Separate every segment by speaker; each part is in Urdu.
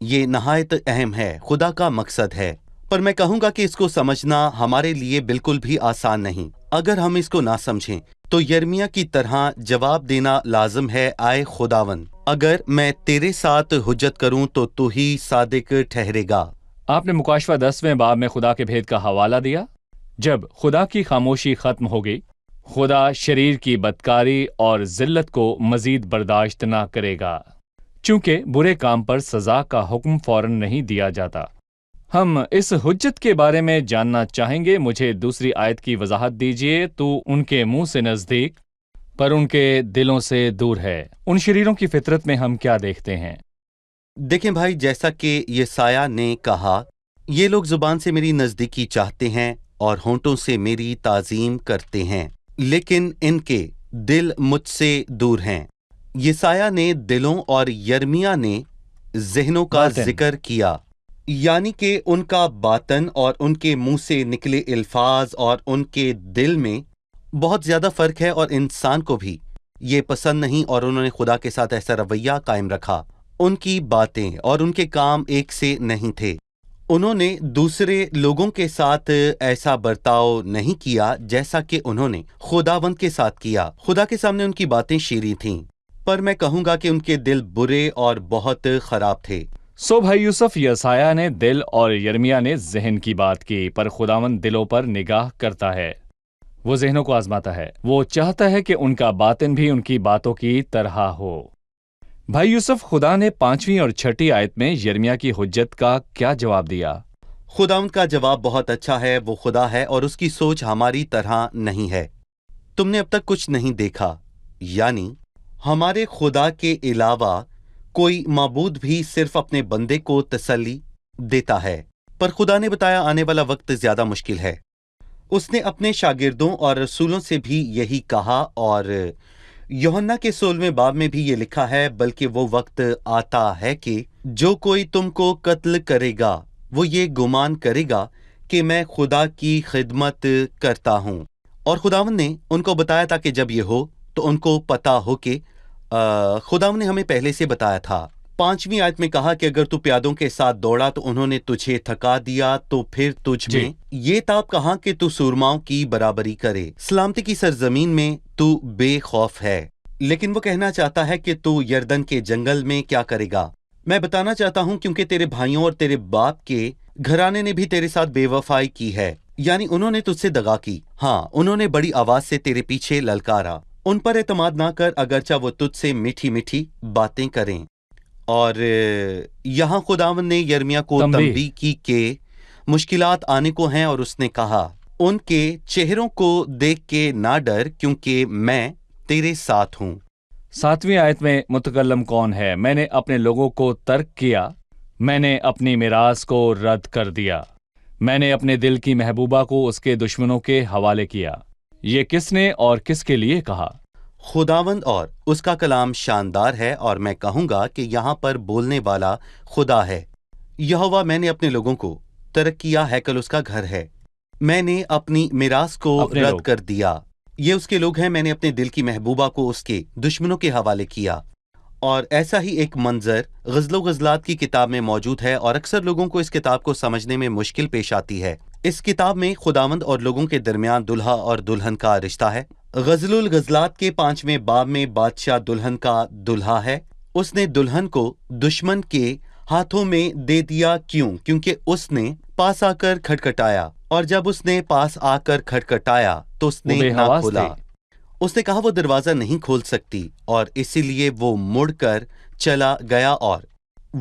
Speaker 1: یہ نہایت اہم ہے، خدا کا مقصد ہے، پر میں کہوں گا کہ اس کو سمجھنا ہمارے لیے بالکل بھی آسان نہیں۔ اگر ہم اس کو نہ سمجھیں تو یرمیا کی طرح جواب دینا لازم ہے، آئے خداون، اگر میں تیرے ساتھ حجت کروں تو ہی صادق ٹھہرے گا۔
Speaker 2: آپ نے مکاشفہ 10ویں باب میں خدا کے بھید کا حوالہ دیا۔ جب خدا کی خاموشی ختم ہو گئی، خدا شریر کی بدکاری اور ذلت کو مزید برداشت نہ کرے گا، چونکہ برے کام پر سزا کا حکم فوراً نہیں دیا جاتا۔ ہم اس حجت کے بارے میں جاننا چاہیں گے۔ مجھے دوسری آیت کی وضاحت دیجیے۔ تو ان کے منہ سے نزدیک پر ان کے دلوں سے دور ہے۔ ان شریروں کی فطرت میں ہم کیا دیکھتے ہیں؟
Speaker 1: دیکھیں بھائی، جیسا کہ یسایہ نے کہا، یہ لوگ زبان سے میری نزدیکی چاہتے ہیں اور ہونٹوں سے میری تعظیم کرتے ہیں، لیکن ان کے دل مجھ سے دور ہیں۔ یسایہ نے دلوں اور یرمیا نے ذہنوں کا
Speaker 2: باطن۔
Speaker 1: ذکر کیا، یعنی کہ ان کا باطن اور ان کے منہ سے نکلے الفاظ اور ان کے دل میں بہت زیادہ فرق ہے، اور انسان کو بھی یہ پسند نہیں، اور انہوں نے خدا کے ساتھ ایسا رویہ قائم رکھا۔ ان کی باتیں اور ان کے کام ایک سے نہیں تھے۔ انہوں نے دوسرے لوگوں کے ساتھ ایسا برتاؤ نہیں کیا جیسا کہ انہوں نے خداوند کے ساتھ کیا۔ خدا کے سامنے ان کی باتیں شیریں تھیں، پر میں کہوں گا کہ ان کے دل برے اور بہت خراب تھے۔
Speaker 2: سو بھائی یوسف، یسایہ نے دل اور یرمیا نے ذہن کی بات کی، پر خداوند دلوں پر نگاہ کرتا ہے، وہ ذہنوں کو آزماتا ہے، وہ چاہتا ہے کہ ان کا باطن بھی ان کی باتوں کی طرح ہو۔ بھائی یوسف، خدا نے 5ویں اور 6ٹھی آیت میں یرمیا کی حجت کا کیا جواب دیا؟
Speaker 1: خداوند کا جواب بہت اچھا ہے، وہ خدا ہے اور اس کی سوچ ہماری طرح نہیں ہے۔ تم نے اب تک کچھ نہیں دیکھا، یعنی ہمارے خدا کے علاوہ کوئی معبود بھی صرف اپنے بندے کو تسلی دیتا ہے، پر خدا نے بتایا آنے والا وقت زیادہ مشکل ہے۔ اس نے اپنے شاگردوں اور رسولوں سے بھی یہی کہا، اور یوحنا کے 16ویں باب میں بھی یہ لکھا ہے، بلکہ وہ وقت آتا ہے کہ جو کوئی تم کو قتل کرے گا وہ یہ گمان کرے گا کہ میں خدا کی خدمت کرتا ہوں۔ اور خداوند نے ان کو بتایا تھا کہ جب یہ ہو تو ان کو پتا ہو کہ خداوند نے ہمیں پہلے سے بتایا تھا۔ 5ویں آیت میں کہا کہ اگر تو پیادوں کے ساتھ دوڑا تو انہوں نے تجھے تھکا دیا، تو پھر تجھ میں یہ تاب کہاں کہ تو سورماؤں کی برابری کرے۔ سلامتی کی سرزمین میں تو بے خوف ہے، لیکن وہ کہنا چاہتا ہے کہ تو یردن کے جنگل میں کیا کرے گا۔ میں بتانا چاہتا ہوں کیونکہ تیرے بھائیوں اور تیرے باپ کے گھرانے نے بھی تیرے ساتھ بے وفائی کی ہے، یعنی انہوں نے تجھ سے دغا کی، ہاں انہوں نے بڑی آواز سے تیرے پیچھے للکارا۔ ان پر اعتماد نہ کر، اگرچہ وہ تجھ سے میٹھی میٹھی باتیں کریں۔ اور یہاں خداوند نے یرمیا کو تنبیہ کی کہ مشکلات آنے کو ہیں، اور اس نے کہا ان کے چہروں کو دیکھ کے نہ ڈر، کیونکہ میں تیرے ساتھ ہوں۔
Speaker 2: 7ویں آیت میں متکلم کون ہے؟ میں نے اپنے لوگوں کو ترک کیا، میں نے اپنی میراث کو رد کر دیا، میں نے اپنے دل کی محبوبہ کو اس کے دشمنوں کے حوالے کیا۔ یہ کس نے اور کس کے لیے کہا؟
Speaker 1: خداوند، اور اس کا کلام شاندار ہے، اور میں کہوں گا کہ یہاں پر بولنے والا خدا ہے۔ یہوہ، میں نے اپنے لوگوں کو ترک کیا، ہیکل اس کا گھر ہے، میں نے اپنی میراث کو رد کر دیا۔ یہ اس کے لوگ ہیں، میں نے اپنے دل کی محبوبہ کو اس کے دشمنوں کے حوالے کیا۔ اور ایسا ہی ایک منظر غزل و غزلات کی کتاب میں موجود ہے، اور اکثر لوگوں کو اس کتاب کو سمجھنے میں مشکل پیش آتی ہے۔ اس کتاب میں خداوند اور لوگوں کے درمیان دلہا اور دلہن کا رشتہ ہے۔ غزل الغزلات کے 5ویں باب میں بادشاہ دلہن کا دلہا ہے۔ اس نے دلہن کو دشمن کے ہاتھوں میں دے دیا، کیونکہ اس نے پاس آ کر کھٹکھٹایا، اور جب اس نے پاس آ کر کھٹکھٹایا تو اس نے نہ کھولا۔ اس نے کہا وہ دروازہ نہیں کھول سکتی، اور اسی لیے وہ مڑ کر چلا گیا، اور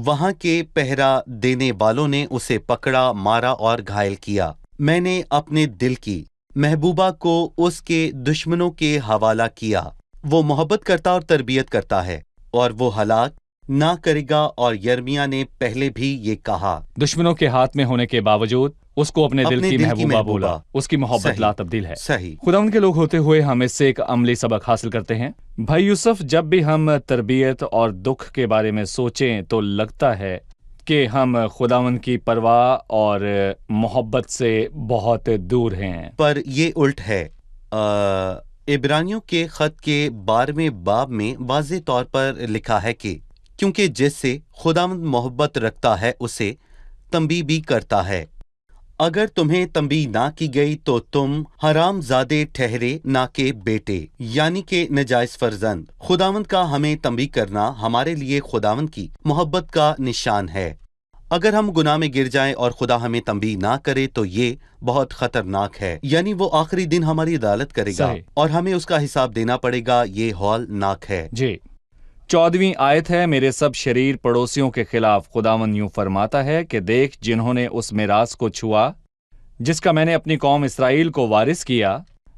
Speaker 1: وہاں کے پہرا دینے والوں نے اسے پکڑا، مارا اور گھائل کیا۔ میں نے اپنے دل کی محبوبہ کو اس کے دشمنوں کے حوالہ کیا۔ وہ محبت کرتا اور تربیت کرتا ہے، اور وہ ہلاک نہ کرے گا۔ اور یرمیا نے پہلے بھی یہ کہا،
Speaker 2: دشمنوں کے ہاتھ میں ہونے کے باوجود اس کو اپنے دل کی محبوبہ بولا۔ اس کی محبت لا تبدیل ہے۔
Speaker 1: صحیح۔
Speaker 2: خداوند کے لوگ ہوتے ہوئے ہم اس سے ایک عملی سبق حاصل کرتے ہیں۔ بھائی یوسف، جب بھی ہم تربیت اور دکھ کے بارے میں سوچیں تو لگتا ہے کہ ہم خداوند کی پرواہ اور محبت سے بہت دور ہیں،
Speaker 1: پر یہ الٹ ہے۔ عبرانیوں کے خط کے 12ویں باب میں واضح طور پر لکھا ہے کہ کیونکہ جس سے خداوند محبت رکھتا ہے اسے تنبیہ بھی کرتا ہے۔ اگر تمہیں تنبیہ نہ کی گئی تو تم حرام زادے ٹھہرے نہ کہ بیٹے، یعنی کہ نجائز فرزند۔ خداوند کا ہمیں تنبیہ کرنا ہمارے لیے خداوند کی محبت کا نشان ہے۔ اگر ہم گناہ میں گر جائیں اور خدا ہمیں تنبیہ نہ کرے تو یہ بہت خطرناک ہے، یعنی وہ آخری دن ہماری عدالت کرے گا
Speaker 2: صحیح۔
Speaker 1: اور ہمیں اس کا حساب دینا پڑے گا۔ یہ ہولناک ہے۔
Speaker 2: جی 14ویں آیت ہے، میرے سب شریر پڑوسیوں کے خلاف خداوند یوں فرماتا ہے کہ دیکھ، جنہوں نے اس میراث کو چھوا جس کا میں نے اپنی قوم اسرائیل کو وارث کیا،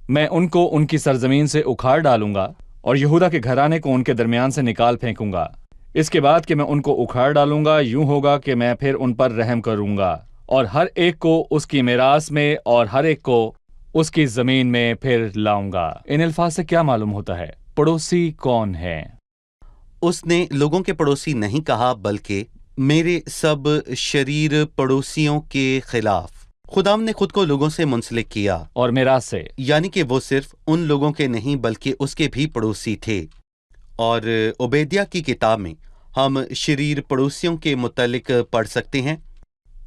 Speaker 2: میں ان کو ان کی سرزمین سے اکھاڑ ڈالوں گا اور یہودا کے گھرانے کو ان کے درمیان سے نکال پھینکوں گا۔ اس کے بعد کہ میں ان کو اکھاڑ ڈالوں گا، یوں ہوگا کہ میں پھر ان پر رحم کروں گا اور ہر ایک کو اس کی میراث میں اور ہر ایک کو اس کی زمین میں پھر لاؤں گا۔ ان الفاظ سے کیا معلوم ہوتا ہے؟ پڑوسی کون ہے؟
Speaker 1: اس نے لوگوں کے پڑوسی نہیں کہا بلکہ میرے سب شریر پڑوسیوں کے خلاف۔ خداوند نے خود کو لوگوں سے منسلک کیا،
Speaker 2: اور میراث سے،
Speaker 1: یعنی کہ وہ صرف ان لوگوں کے نہیں بلکہ اس کے بھی پڑوسی تھے۔ اور عبیدیہ کی کتاب میں ہم شریر پڑوسیوں کے متعلق پڑھ سکتے ہیں،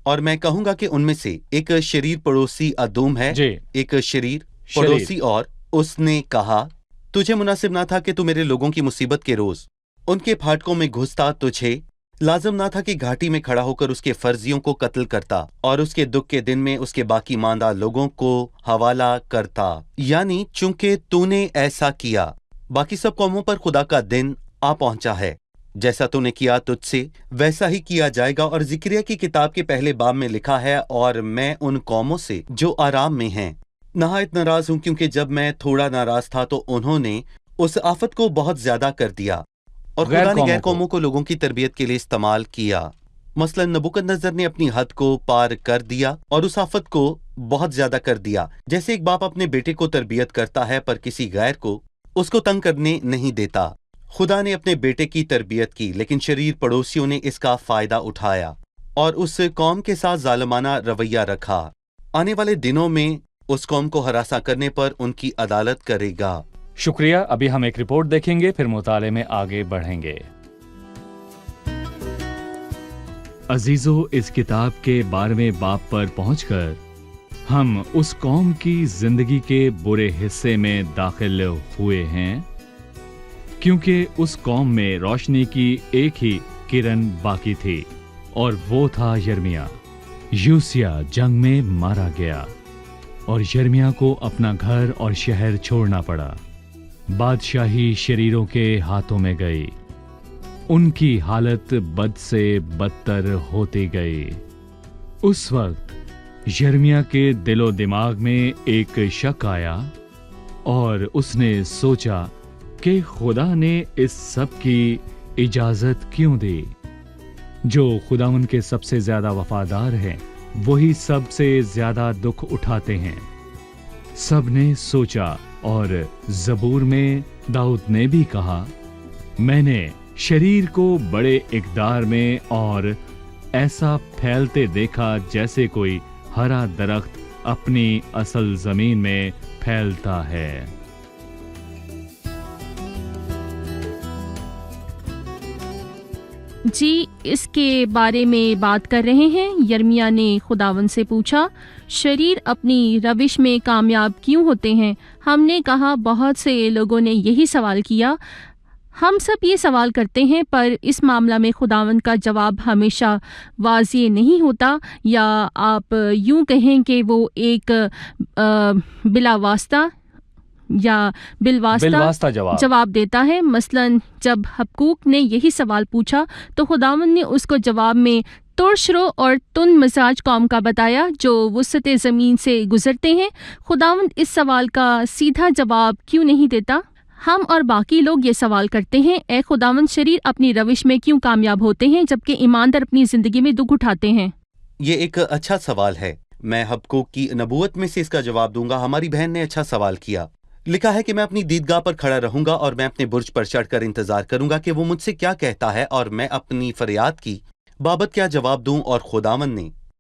Speaker 1: اور میں کہوں گا کہ ان میں سے ایک شریر پڑوسی ادوم ہے،
Speaker 2: جی
Speaker 1: ایک شریر پڑوسی، اور اس نے کہا تجھے مناسب نہ تھا کہ تو میرے لوگوں کی مصیبت کے روز ان کے پھاٹکوں میں گھستا، تجھے لازم نہ تھا کہ گھاٹی میں کھڑا ہو کر اس کے فرزیوں کو قتل کرتا اور اس کے دکھ کے دن میں اس کے باقی ماندہ لوگوں کو حوالہ کرتا، یعنی چونکہ تو نے ایسا کیا باقی سب قوموں پر خدا کا دن آ پہنچا ہے۔ جیسا تو نے کیا تجھ سے ویسا ہی کیا جائے گا۔ اور ذکریہ کی کتاب کے پہلے باب میں لکھا ہے، اور میں ان قوموں سے جو آرام میں ہیں نہایت ناراض ہوں، کیونکہ جب میں تھوڑا ناراض تھا تو انہوں نے اس آفت کو بہت زیادہ کر دیا، اور خدا نے غیر قوموں کو لوگوں کی تربیت کے لیے استعمال کیا۔ مثلا نبوکدنضر نے اپنی حد کو پار کر دیا اور اس آفت کو بہت زیادہ کر دیا۔ جیسے ایک باپ اپنے بیٹے کو تربیت کرتا ہے پر کسی غیر کو اس کو تنگ کرنے نہیں دیتا، خدا نے اپنے بیٹے کی تربیت کی، لیکن شریر پڑوسیوں نے اس کا فائدہ اٹھایا اور اس قوم کے ساتھ ظالمانہ رویہ رکھا۔ آنے والے دنوں میں اس قوم کو ہراساں کرنے پر ان کی عدالت کرے گا۔
Speaker 2: شکریہ۔ ابھی ہم ایک رپورٹ دیکھیں گے، پھر مطالعے میں آگے بڑھیں گے۔ عزیزو، اس کتاب کے 12ویں باب پر پہنچ کر ہم اس قوم کی زندگی کے برے حصے میں داخل ہوئے ہیں، کیونکہ اس قوم میں روشنی کی ایک ہی کرن باقی تھی، اور وہ تھا یرمیا۔ یوسیہ جنگ میں مارا گیا اور یرمیا کو اپنا گھر اور شہر چھوڑنا پڑا۔ بادشاہی شریروں کے ہاتھوں میں گئی، ان کی حالت بد سے بدتر ہوتی گئی۔ اس وقت یرمیا کے دل و دماغ میں ایک شک آیا اور اس نے سوچا کہ خدا نے اس سب کی اجازت کیوں دی؟ جو خداوند کے سب سے زیادہ وفادار ہیں وہی سب سے زیادہ دکھ اٹھاتے ہیں۔ سب نے سوچا، اور زبور میں داؤد نے بھی کہا، میں نے شریر کو بڑے اقدار میں اور ایسا پھیلتے دیکھا جیسے کوئی ہرا درخت اپنی اصل زمین میں پھیلتا ہے۔
Speaker 3: جی، اس کے بارے میں بات کر رہے ہیں۔ یرمیا نے خداوند سے پوچھا، شریر اپنی روش میں کامیاب کیوں ہوتے ہیں؟ ہم نے کہا، بہت سے لوگوں نے یہی سوال کیا، ہم سب یہ سوال کرتے ہیں، پر اس معاملہ میں خداوند کا جواب ہمیشہ واضح نہیں ہوتا، یا آپ یوں کہیں کہ وہ ایک بلا واسطہ یا بالواسطہ جواب دیتا ہے۔ مثلاً جب حبقوق نے یہی سوال پوچھا تو خداوند نے اس کو جواب میں ترش رو اور تند مزاج قوم کا بتایا جو وسط زمین سے گزرتے ہیں۔ خداوند اس سوال کا سیدھا جواب کیوں نہیں دیتا؟ ہم اور باقی لوگ یہ سوال کرتے ہیں، اے خداوند، شریر اپنی روش میں کیوں کامیاب ہوتے ہیں جبکہ ایماندار اپنی زندگی میں دکھ اٹھاتے ہیں؟
Speaker 1: یہ ایک اچھا سوال ہے۔ میں حبقوق کی نبوت میں سے اس کا جواب دوں گا۔ ہماری بہن نے اچھا سوال کیا۔ لکھا ہے کہ میں اپنی دیدگاہ پر کھڑا رہوں گا اور میں اپنے برج پر چڑھ کر انتظار کروں گا کہ وہ مجھ سے کیا کہتا ہے اور میں اپنی فریاد کی بابت کیا جواب دوں۔ اور خداوند نے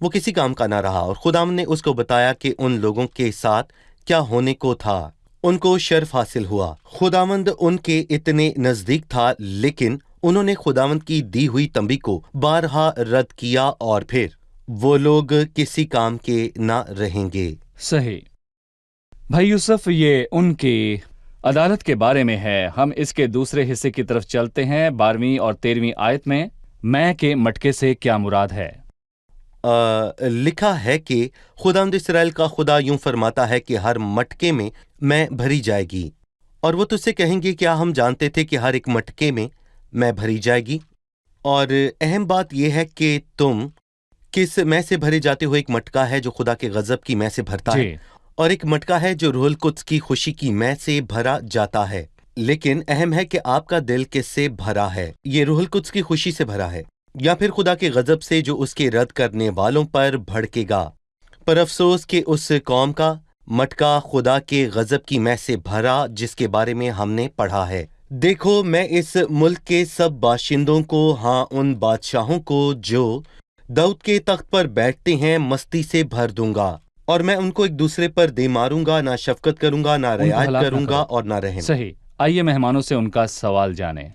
Speaker 1: وہ کسی کام کا نہ رہا، اور خداوند نے اس کو بتایا کہ ان لوگوں کے ساتھ کیا ہونے کو تھا۔ ان کو شرف حاصل ہوا، خداوند ان کے اتنے نزدیک تھا، لیکن انہوں نے خداوند کی دی ہوئی تنبیہ کو بارہا رد کیا، اور پھر وہ لوگ کسی کام کے نہ رہیں گے۔
Speaker 2: صحیح بھائی یوسف، یہ ان کی عدالت کے بارے میں ہے۔ ہم اس کے دوسرے حصے کی طرف چلتے ہیں۔ 12ویں اور 13ویں آیت میں کے مٹکے سے کیا مراد ہے؟
Speaker 1: لکھا ہے کہ خداوند اسرائیل کا خدا یوں فرماتا ہے کہ ہر مٹکے میں میں بھری جائے گی، اور وہ تجھ سے کہیں گے کیا ہم جانتے تھے کہ ہر ایک مٹکے میں میں بھری جائے گی؟ اور اہم بات یہ ہے کہ تم کس میں سے بھرے جاتے ہو۔ ایک مٹکا ہے جو خدا کے غضب کی میں سے بھرتا ہے، اور ایک مٹکا ہے جو روح القدس کی خوشی کی میں سے بھرا جاتا ہے۔ لیکن اہم ہے کہ آپ کا دل کس سے بھرا ہے؟ یہ روح القدس کی خوشی سے بھرا ہے، یا پھر خدا کے غضب سے جو اس کے رد کرنے والوں پر بھڑکے گا؟ پر افسوس کہ اس قوم کا مٹکا خدا کے غضب کی میں سے بھرا، جس کے بارے میں ہم نے پڑھا ہے۔ دیکھو، میں اس ملک کے سب باشندوں کو، ہاں ان بادشاہوں کو جو داؤد کے تخت پر بیٹھتے ہیں، مستی سے بھر دوں گا، اور میں ان کو ایک دوسرے پر دے ماروں گا، نہ شفقت کروں گا، نہ رعایت کروں گا، اور نہ رحم۔
Speaker 2: صحیح۔ آئیے مہمانوں سے ان کا سوال جانیں۔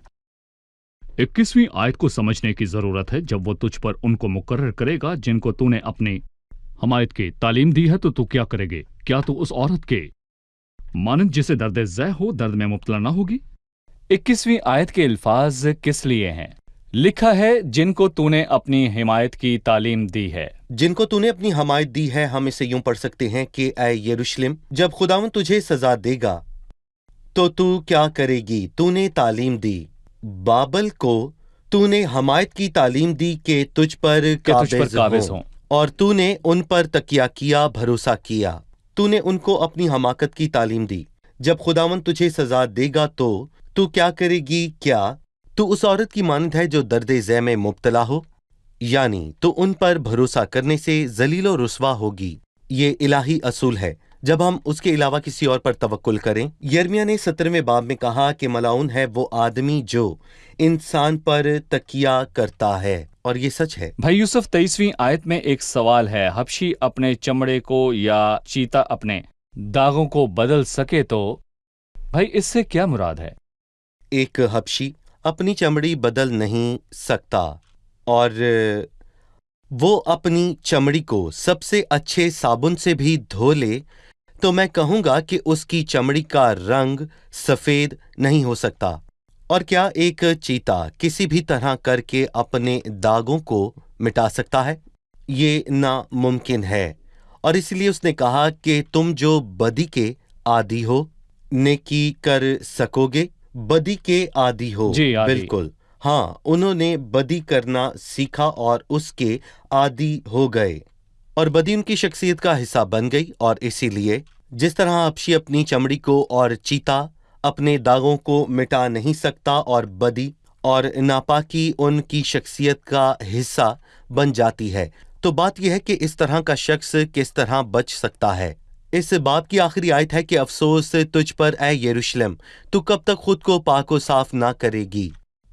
Speaker 4: 21ویں آیت کو سمجھنے کی ضرورت ہے۔ جب وہ تجھ پر ان کو مقرر کرے گا جن کو تو نے اپنی حمایت کی تعلیم دی ہے، تو کیا کرے گے؟ کیا تو اس عورت کے مانند جسے درد ذہ ہو درد میں مبتلا نہ ہوگی؟
Speaker 2: 21ویں آیت کے الفاظ کس لیے ہیں؟ لکھا ہے جن کو تو نے اپنی حمایت کی تعلیم دی ہے۔
Speaker 1: جن کو تو نے اپنی حمایت دی ہے، ہم اسے یوں پڑھ سکتے ہیں کہ اے یروشلم، جب خداوند تجھے سزا دے گا تو کیا کرے گی؟ تو نے تعلیم دی، بابل کو تو نے حمایت کی تعلیم دی کہ تجھ پر قابض ہوں، اور تو نے ان پر تکیہ کیا، بھروسہ کیا۔ تو نے ان کو اپنی حماقت کی تعلیم دی۔ جب خداوند تجھے سزا دے گا تو کیا کرے گی؟ کیا تو اس عورت کی مانند ہے جو درد ذہ میں مبتلا ہو؟ یعنی تو ان پر بھروسہ کرنے سے ذلیل و رسوا ہوگی۔ یہ الہی اصول ہے جب ہم اس کے علاوہ کسی اور پر توکل کریں۔ یرمیہ نے 17ویں باب میں کہا کہ ملعون ہے وہ آدمی جو انسان پر تکیہ کرتا ہے، اور یہ سچ ہے۔
Speaker 2: بھائی یوسف، 23ویں آیت میں ایک سوال ہے، حبشی اپنے چمڑے کو یا چیتا اپنے داغوں کو بدل سکے تو بھائی اس سے کیا مراد ہے؟
Speaker 1: ایک حبشی اپنی چمڑی بدل نہیں سکتا، اور وہ اپنی چمڑی کو سب سے اچھے صابن سے بھی دھو لے تو میں کہوں گا کہ اس کی چمڑی کا رنگ سفید نہیں ہو سکتا۔ اور کیا ایک چیتا کسی بھی طرح کر کے اپنے داغوں کو مٹا سکتا ہے؟ یہ ناممکن ہے، اور اس لیے اس نے کہا کہ تم جو بدی کے عادی ہو، نیکی کر سکو گے؟ بدی کے عادی ہو؟
Speaker 2: جی عادی۔
Speaker 1: بالکل، ہاں، انہوں نے بدی کرنا سیکھا اور اس کے عادی ہو گئے، اور بدی ان کی شخصیت کا حصہ بن گئی۔ اور اسی لیے جس طرح حبشی اپنی چمڑی کو اور چیتا اپنے داغوں کو مٹا نہیں سکتا، اور بدی اور ناپاکی ان کی شخصیت کا حصہ بن جاتی ہے، تو بات یہ ہے کہ اس طرح کا شخص کس طرح بچ سکتا ہے۔ اس باب کی آخری آیت ہے کہ افسوس تجھ پر اے یروشلم، تو کب تک خود کو پاک و صاف نہ کرے گی؟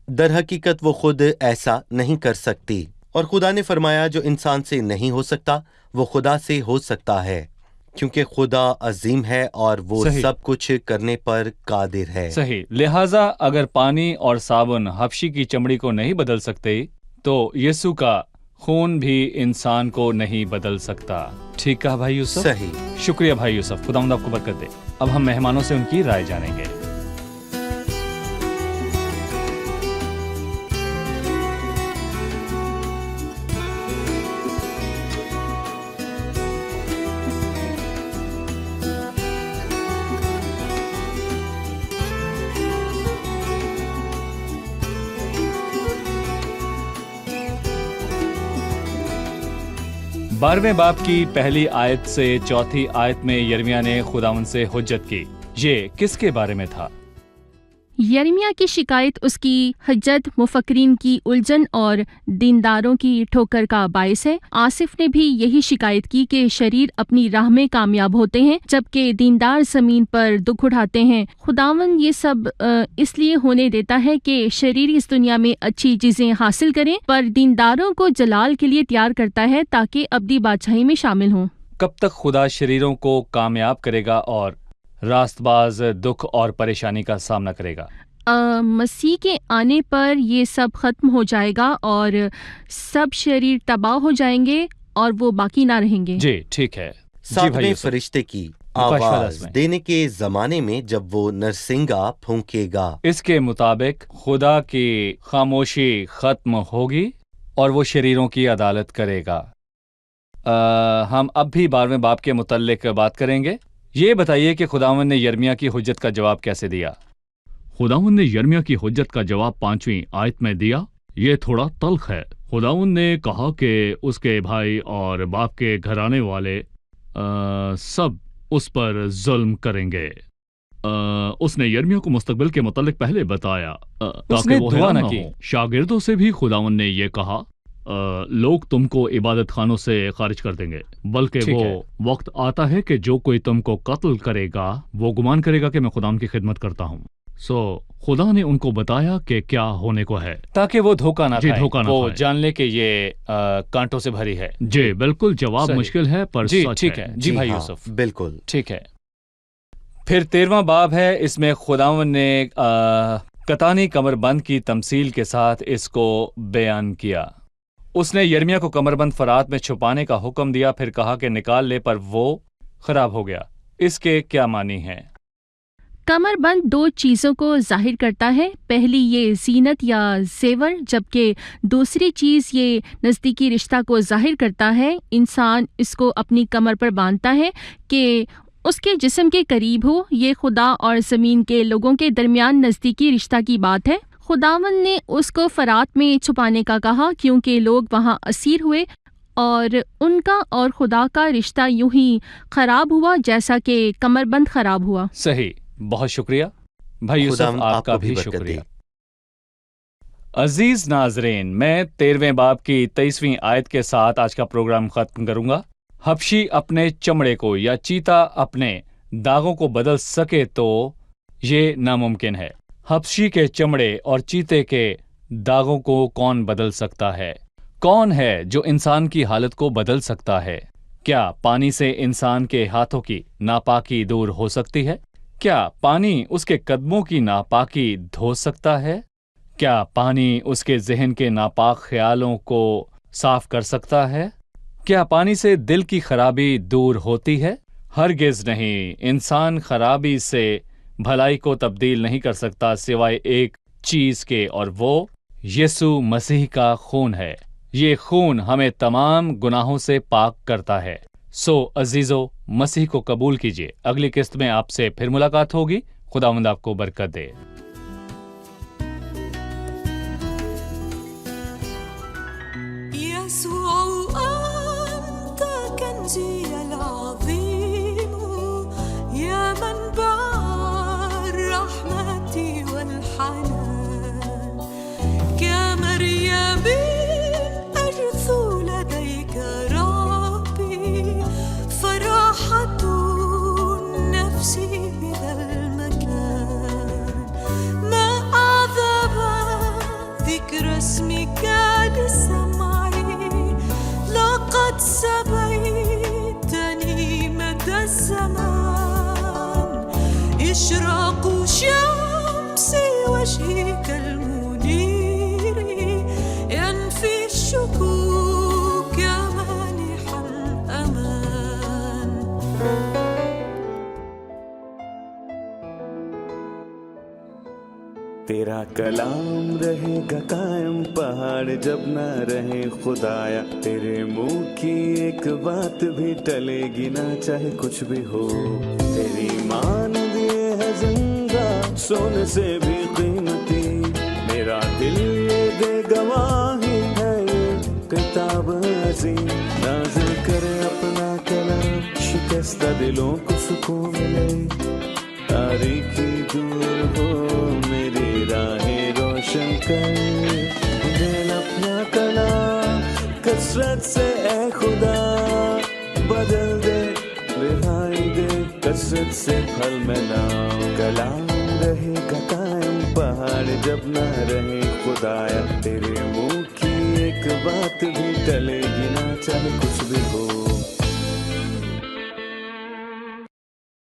Speaker 1: در حقیقت وہ خود ایسا نہیں کر سکتی، اور خدا نے فرمایا جو انسان سے نہیں ہو سکتا وہ خدا سے ہو سکتا ہے، کیونکہ خدا عظیم ہے اور وہ
Speaker 2: صحیح۔
Speaker 1: سب کچھ کرنے پر قادر ہے۔
Speaker 2: صحیح۔ لہٰذا اگر پانی اور صابن حبشی کی چمڑی کو نہیں بدل سکتے تو یسوع کا خون بھی انسان کو نہیں بدل سکتا۔ ٹھیک کہا بھائی یوسف؟
Speaker 1: صحیح۔
Speaker 2: شکریہ بھائی یوسف، خداوند آپ کو برکت دے۔ اب ہم مہمانوں سے ان کی رائے جانیں گے۔ بارہویں باب کی پہلی آیت سے چوتھی آیت میں یرمیہ نے خداوند سے حجت کی۔ یہ کس کے بارے میں تھا؟
Speaker 3: یرمیا کی شکایت اس کی حجت، مفکرین کی الجھن اور دینداروں کی ٹھوکر کا باعث ہے۔ آصف نے بھی یہی شکایت کی کہ شریر اپنی راہ میں کامیاب ہوتے ہیں جبکہ دیندار زمین پر دکھ اٹھاتے ہیں۔ خداوند یہ سب اس لیے ہونے دیتا ہے کہ شریر اس دنیا میں اچھی چیزیں حاصل کریں، پر دینداروں کو جلال کے لیے تیار کرتا ہے تاکہ ابدی بادشاہی میں شامل ہوں۔
Speaker 2: کب تک خدا شریروں کو کامیاب کرے گا اور راست باز دکھ اور پریشانی کا سامنا کرے گا؟
Speaker 3: مسیح کے آنے پر یہ سب ختم ہو جائے گا اور سب شریر تباہ ہو جائیں گے اور وہ باقی نہ رہیں گے۔
Speaker 2: جی ٹھیک ہے۔
Speaker 1: ساتویں فرشتے کی آواز دینے کے زمانے میں جب وہ نرسنگا پھونکے گا،
Speaker 2: اس کے مطابق خدا کی خاموشی ختم ہوگی اور وہ شریروں کی عدالت کرے گا۔ ہم اب بھی 12ویں باب کے متعلق بات کریں گے۔ یہ بتائیے کہ خداوند نے یرمیا کی حجت کا جواب کیسے دیا؟
Speaker 4: خداوند نے یرمیا کی حجت کا جواب 5ویں آیت میں دیا۔ یہ تھوڑا تلخ ہے۔ خداوند نے کہا کہ اس کے بھائی اور باپ کے گھرانے والے سب اس پر ظلم کریں گے۔ اس نے یرمیا کو مستقبل کے متعلق پہلے بتایا تاکہ وہ حیران نہ ہوں۔ شاگردوں سے بھی خداوند نے یہ کہا، لوگ تم کو عبادت خانوں سے خارج کر دیں گے، بلکہ وہ وقت آتا ہے کہ جو کوئی تم کو قتل کرے گا وہ گمان کرے گا کہ میں خدا ان کی خدمت کرتا ہوں۔ خدا نے ان کو بتایا کہ کیا ہونے کو ہے
Speaker 2: تاکہ وہ دھوکہ نہ کھائیں، وہ
Speaker 4: کھائیں،
Speaker 2: جان لے کہ یہ کانٹوں سے بھری ہے۔
Speaker 4: جی بالکل، جواب مشکل ہے پر سچ
Speaker 2: ٹھیک ہے۔ جی بھائی یوسف،
Speaker 1: بالکل
Speaker 2: ٹھیک ہے۔ پھر 13واں باب ہے، اس میں خداوند نے کتانی کمر بند کی تمثیل کے ساتھ اس کو بیان کیا۔ اس نے یرمیا کو کمر بند فرات میں چھپانے کا حکم دیا، پھر کہا کہ نکال لے، پر وہ خراب ہو گیا۔ اس کے کیا معنی ہیں؟
Speaker 3: کمر بند 2 چیزوں کو ظاہر کرتا ہے۔ پہلی یہ زینت یا زیور، جبکہ دوسری چیز یہ نزدیکی رشتہ کو ظاہر کرتا ہے۔ انسان اس کو اپنی کمر پر باندھتا ہے کہ اس کے جسم کے قریب ہو۔ یہ خدا اور زمین کے لوگوں کے درمیان نزدیکی رشتہ کی بات ہے۔ خداوند نے اس کو فرات میں چھپانے کا کہا کیونکہ لوگ وہاں اسیر ہوئے اور ان کا اور خدا کا رشتہ یوں ہی خراب ہوا جیسا کہ کمر بند خراب ہوا۔
Speaker 2: صحیح، بہت شکریہ بھائی یوسف، آپ کا بھی شکریہ۔ عزیز ناظرین، میں 13ویں باب کی 23ویں آیت کے ساتھ آج کا پروگرام ختم کروں گا۔ حبشی اپنے چمڑے کو یا چیتا اپنے داغوں کو بدل سکے تو یہ ناممکن ہے۔ حبشی کے چمڑے اور چیتے کے داغوں کو کون بدل سکتا ہے؟ کون ہے جو انسان کی حالت کو بدل سکتا ہے؟ کیا پانی سے انسان کے ہاتھوں کی ناپاکی دور ہو سکتی ہے؟ کیا پانی اس کے قدموں کی ناپاکی دھو سکتا ہے؟ کیا پانی اس کے ذہن کے ناپاک خیالوں کو صاف کر سکتا ہے؟ کیا پانی سے دل کی خرابی دور ہوتی ہے؟ ہرگز نہیں۔ انسان خرابی سے بھلائی کو تبدیل نہیں کر سکتا سوائے ایک چیز کے، اور وہ یسوع مسیح کا خون ہے۔ یہ خون ہمیں تمام گناہوں سے پاک کرتا ہے۔ عزیزو، مسیح کو قبول کیجیے۔ اگلی قسط میں آپ سے پھر ملاقات ہوگی۔ خداوند آپ کو برکت دے۔
Speaker 5: اسمك لسمعي لقد سبيتني مدى الزمان إشراق شمس وجهك المنير ينفي الشكوك مانحا أمان
Speaker 6: تیرا کلام رہے گا قائم پہاڑ جب نہ رہے خدایا، تیرے منہ کی ایک بات بھی ٹلے گی نہ چاہے کچھ بھی ہو، تیری مان دیے ہے زندہ سونے سے بھی قیمتی، میرا دل یہ دے گواہی ہے یہ کتاب عظیم، نازل کرے اپنا کلام شکستہ دلوں کو سکون ملے، تاریکی دور ہو میری کر دل اپنا کلام کثرت سے اے خدا بدل دے رہائی دے کثرت سے پھل میں نام کلام رہے گا قائم پہاڑ جب نہ رہے خدایا تیرے منہ کی ایک بات بھی ٹلے